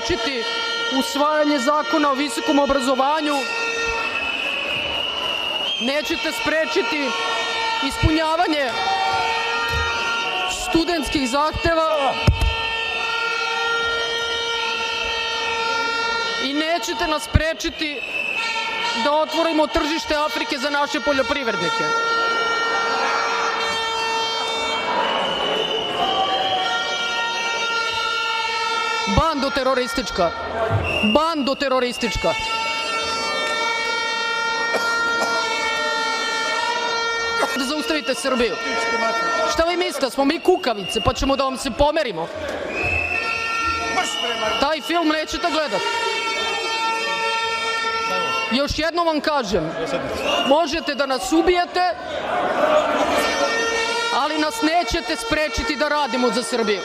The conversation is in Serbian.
sprečiti usvajanje zakona o visokom obrazovanju, nećete sprečiti ispunjavanje studentskih zahteva i nećete nas sprečiti da otvorimo tržište Afrike za naše poljoprivrednike. Bando teroristička. Bando teroristička. Da zaustavite Srbiju. Šta vi mislite, smo mi kukavice pa ćemo da vam se pomerimo? Taj film nećete gledati. Još jednom vam kažem, možete da nas ubijete, ali nas nećete sprečiti da radimo za Srbiju.